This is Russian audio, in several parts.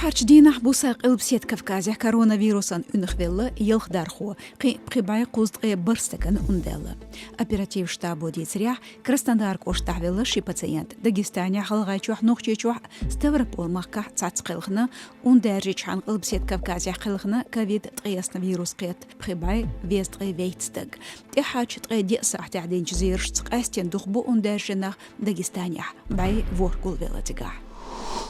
حرج دينا بوساق البسيت كفكازة كورونا انخبيلا يلخ دارخو قبعي قوزد برستكن اندل оператив штабу дицрях Краснодарк оштавела ши пациент Дагестане халгайчух нохчечух Ставропол махка цацқилхна ундержичхан илбсет Кавказя қилхна ковид вирус қет прибай вестре вейтстаг тихач треди сахт адин жзирш цқастен духбу ундержинах Дагестане бай воркул велатига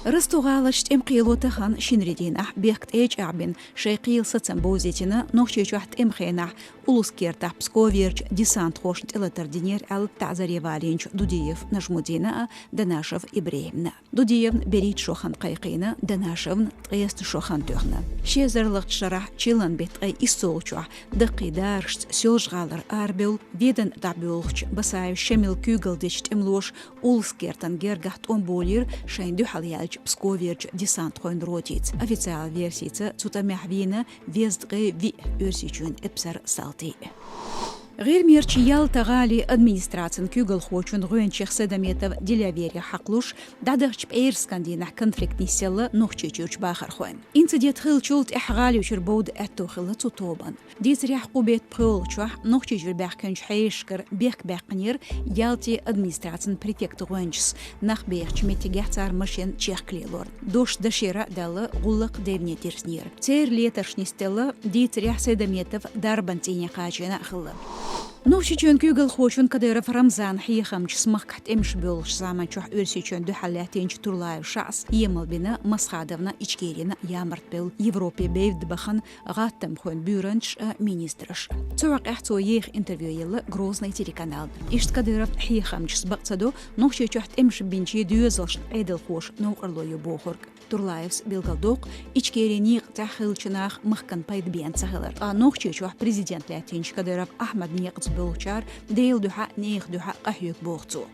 رستوغالش قيلوته خان شنردينح بيخت ايج اعبن شيقيل ستسن بوزيتنا نوخشيش واحد امخينح улускертах Псковирч десант хошнт элатардинер ал تعزريفالينч Дудиев нажмудина Данашев Ибраевна. Дудиев берит шохан кайкина Данашевн триест шохан төхна. Шезерлык шарах чилан бет ай исолчуа дакидарш сёжгалар арбел веден дабулч басай шемил күгелдич эмлош улскертан гергахт онболир шайнду халялч Псковирч десант хойн ротиц. Официал версица цутамяхвина вездгы ви өрсичун эпсар сал غير ميرتشيال تغالي ادمنستراتن كوغل خوچون غوينچخ سدميتов ديليافيري حقلوش دادغچ ايرسكاندينح كونفليكت نيسيلا نوخچيچوچ باخر خوين انسيديت خيلچولت احغالي شربود اتوخل توبان ديزري حقوبيت برولچوح نوخچيچ باخكنج حيشكر بيخ باقنير يالتي ادمنستراتن بريفكت غوينچس نخ بيخچ ميتيغاتار ماشين چيخكليلور دوش دشيرا دالا غولق ديفني تيرسنير تير ليترشنيستلا ديزري سدميتов дарбантине качена خلا نوشيچون كوغل خوچون كديرف رمزان حيخمچ سمخت امش بولش زمان چوح ارسيچون دو حالاتينچ تورلاي شاس يمل بنا مسخادفنا ичкерина ямарт бел Европе бейд бахан гаттам хон бюренч министрш цорак ахцо ех интервью ела грозный телеканал ишт кадыров حيخمچ сбакцадо нохчечухт эмш бинчи дюзелш эдел хош ноурлою бохорг Турлаевс билгалдок ичкерини тахилчнах махкан пайдбен цагалар а нохчечух президент латинч кадыров Ахмад Ниqz بوچار دیل دو حق نیخ دو حق قهیک بوختو